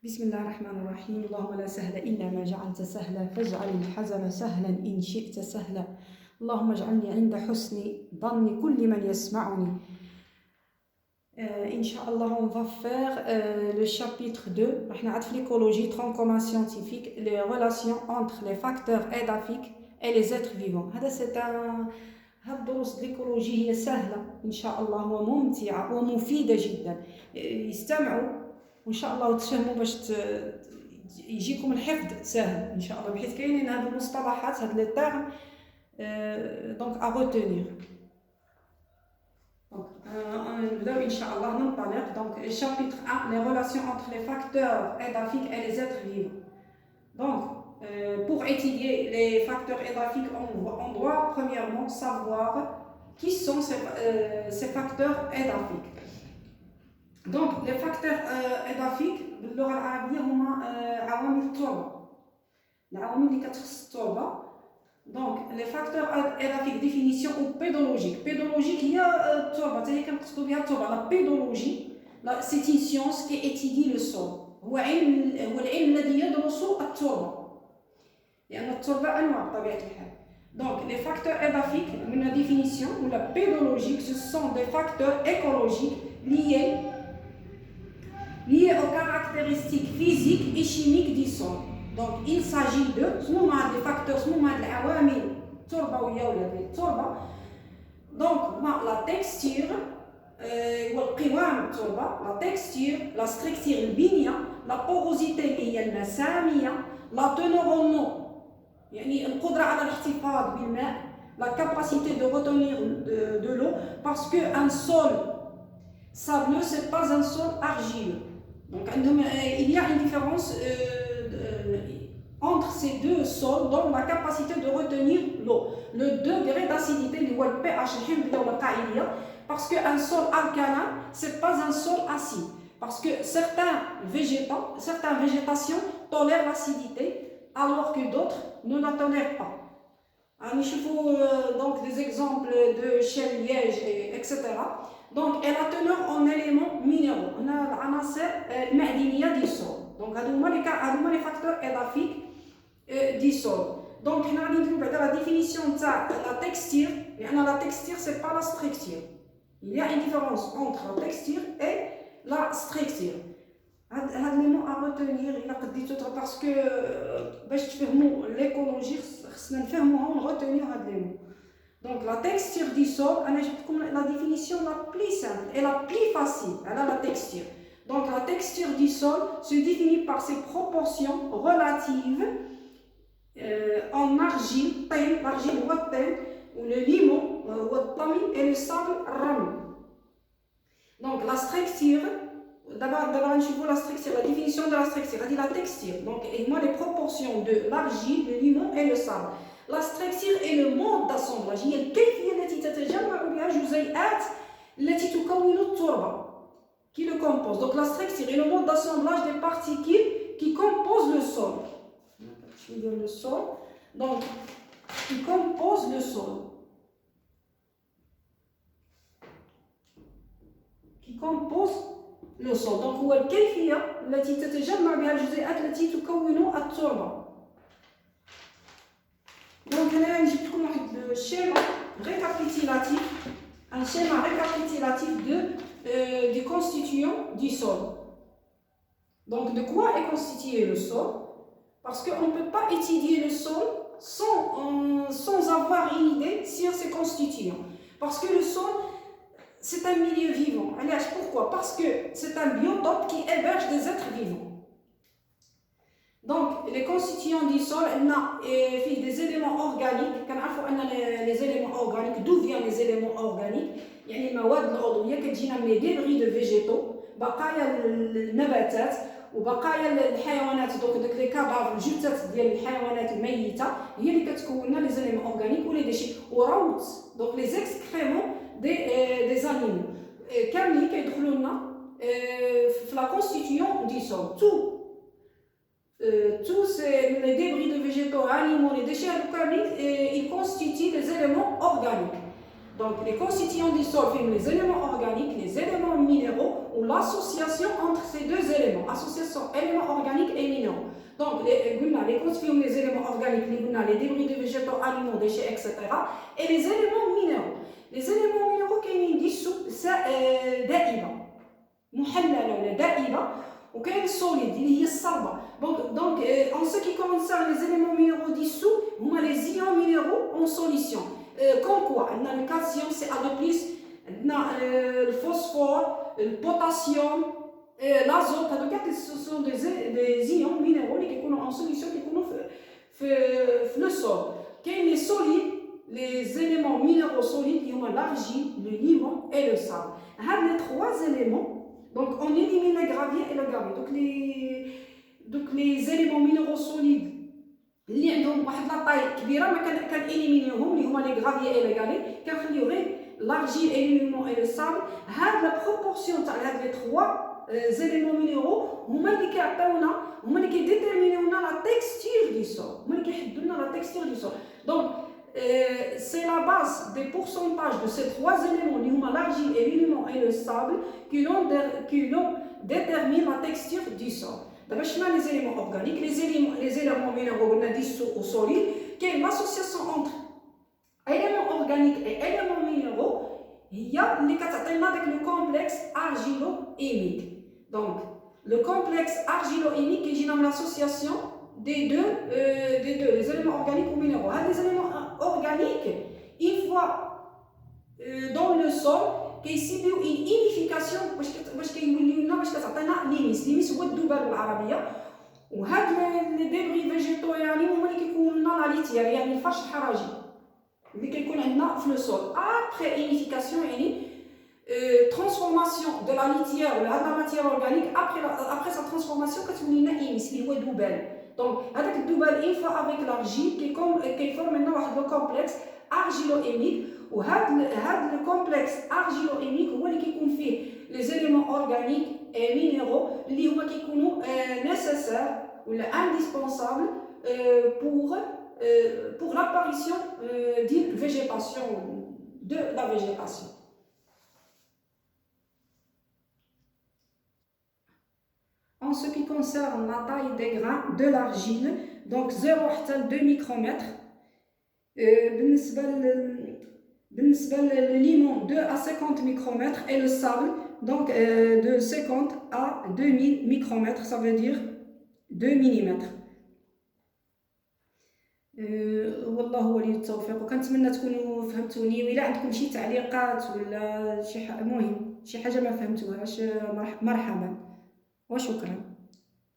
بسم الله الرحمن الرحيم. اللهم لا سهل إلا ما جعلت سهلا فاجعل الحزن سهلا إن شئت سهلا. اللهم اجعلني عند حسن ظن كل من يسمعني. Inch'Allah, on va faire le chapitre 2. On a l'écologie, tronc commun scientifique, les relations entre les facteurs édaphiques et les êtres vivants. C'est un الدروس الإيكولوجية سهلة إن شاء الله وممتعة ومفيدة جدا. يستمعوا وإن شاء الله وتفهموا باش يجيكم الحفظ سهل إن شاء الله، بحيث كاينين هاد المصطلحات هاد لي تيرم دونك à retenir. نبداو إن شاء الله ننطلق. Donc chapitre 1, les relations entre les facteurs édaphiques et les êtres vivants. Donc pour étudier les facteurs édaphiques, on doit premièrement savoir qui sont ces facteurs édaphiques. Donc les facteurs édaphiques باللغة العربية هما عوامل التربة، العوامل اللي كتخص التربة. Donc les facteurs édaphiques définition ou pédologique. Pédologique هي التربة، حتى هي كنقصدو بها التربة. La pédologie c'est une science qui étudie le sol. هو العلم الذي يدرس التربة، لأن التربة أنواع بطبيعة الحال. Donc les facteurs édaphiques من la définition ou la pédologique, ce sont des facteurs écologiques liés aux caractéristiques physiques et chimiques du sol. Donc il s'agit de des facteurs العوامل التربوية ولا ديال التربة. Donc la texture والقوام التربة، la texture، la structure البنية، la porosité اللي هي المسامية، la teneur en eau يعني القدرة على الاحتفاظ بالماء، la capacité de retenir de l'eau, parce que un sol sableux c'est pas un sol argileux. Donc il y a une différence entre ces deux sols dans la capacité de retenir l'eau. Le degré d'acidité اللي هو pH الحمضية ولا القاعدية، parce que un sol alcalin c'est pas un sol acide, parce que certaines végétations tolèrent l'acidité alors que d'autres ne la tolèrent pas. Donc des exemples de chêne, liège, etc. Donc et la teneur en éléments minéraux. On a العناصر المعدنية du sol. Donc هادوما les facteurs édaphiques du sol. Donc حنا غادي نديرو بعدا la définition تاع la texture، لأن la texture c'est pas la structure. Il y a une différence entre la texture et la structure. هاد لي مو à retenir إلا قديتو، parce que باش تفهموا l'écologie خصنا نفهموها ونغوتونيو هاد لي مو. Donc la texture du sol, أنا جبتكم la définition la plus simple et la plus facile على la texture. Donc la texture du sol se définit par ses proportions relatives en argile، طين، l'argile هو الطين، ou le limon هو الطمي et le sable الرمل. Donc la structure، d'abord نشوفوا la structure، la définition de la structure، هذه la texture. Donc et moi les proportions de l'argile، le limon et le sable. La structure est le mode d'assemblage، هي الكيفية التي تتجمع بها جزيئات التي تكون التربة qui le compose. Donc la structure est le mode d'assemblage des particules qui composent le sol. Je vais dire le sol. Donc qui compose le sol. Qui compose le sol. Donc هو الكيفية التي تتجمع بها الجزيئات التي تكون التربة. Donc هنا نجيب لكم واحد schéma récapitulatif, un schéma récapitulatif du constituant du sol. Donc de quoi est constitué le sol? Parce qu'on ne peut pas étudier le sol sans avoir une idée sur ses constituants. Parce que le sol c'est un milieu vivant. Alors pourquoi? Parce que c'est un biotope qui héberge des êtres vivants. Donc les constituants du sol, on a des éléments organiques. Les éléments organiques, d'où viennent les éléments organiques? يعني المواد العضوية كتجينا من دي بغي دو فيجيتو، بقايا النباتات وبقايا الحيوانات. دونك لي كادافر، الجثث ديال الحيوانات الميتة هي اللي كتكون لي زيليمون اورغانيك ولي ديشي وروت. دونك لي زيكسكريمون دي زانيمو كاملين كيدخلوا لنا في لا كونستيتيون دي سول. Tous les débris de végétaux, animaux, les déchets organiques, ils constituent des éléments organiques. Donc les constituants du sol sont les éléments organiques, les éléments minéraux ou l'association entre ces deux éléments. Association éléments organiques Donc les constituants les éléments organiques les débris de végétaux, aliments, déchets, etc. et les éléments minéraux. Les éléments minéraux كاينين dissous دائبه محلله ولا دائبه وكاين السوليد اللي هي الصلبه. Donc en ce qui concerne les éléments minéraux dissous هما les ions minéraux en solution. Comme quoi on a le calcium CA2+, on a le phosphore, le potassium, l'azote. هادو كاع ce sont des ions minéraux اللي كيكونوا en solution كيكونوا في le sol. كاين les solides, les éléments minéraux solides qui ont l'argile, le limon et le sable. Les trois éléments, donc on élimine le gravier et le gravier. Donc les éléments minéraux solides اللي عندهم واحد لا طاي كبيره ما كنإليمينيوهم اللي هما لي غرافيي اي لي غالي كنخليو غير l'argile et le limon et le sable. هاد لا بروبورسيون تاع هاد لي تخوا زيليمون مينيرو هما اللي كيعطيونا هما اللي كيديتيرمينيونا لا تيكستور دي سول هما اللي كيحددوا لنا لا تيكستور دي سول. Donc c'est la base des pourcentages de ces trois éléments l'argile et le limon et le sable qui l'ont détermine la texture du sol. D'abord, les éléments organiques, les éléments minéraux dissous ou solides, quelle est l'association entre éléments organiques et éléments minéraux? Il y a le complexe argilo-hémique. Donc, le complexe argilo-hémique qui est l'association des deux les éléments organiques ou minéraux. Les éléments organiques, une fois dans le sol, كيسيبيو une unification باش كيوليو لنا باش كتعطينا ليميس هو الذباب بالعربيه. وهاد لي ديبري فيجيتو يعني هما اللي كيكونوا لنا لا ليتيير يعني الفرش الحراجي اللي كيكون عندنا في لو سول. ابري unification يعني transformation de la litière ou de la matière organique après sa transformation كتولي لنا ليميس اللي هو ذباب. دونك هذاك الذباب une fois avec l'argile كيفورم لنا واحد لو كومبلكس argilo-hémique. وهذا الكومبلكس argilo-hémique هو اللي كيكون فيه les éléments organiques et minéraux اللي هما كيكونوا nécessaires ولا indispensables pour l'apparition d'une végétation de la végétation. En ce qui concerne la taille des grains de l'argile, donc 0 حتى 2 micromètres. بالنسبة le limon 2 à 50 micromètres et le sable donc de 50 à 2000 micromètres, ça veut dire 2 mm. والله ولي التوفيق. وكنتمنى تكونوا فهمتوني وإلا عندكم شي تعليقات ولا شي مهم شي حاجة ما فهمتوهاش مرحبا وشكرا.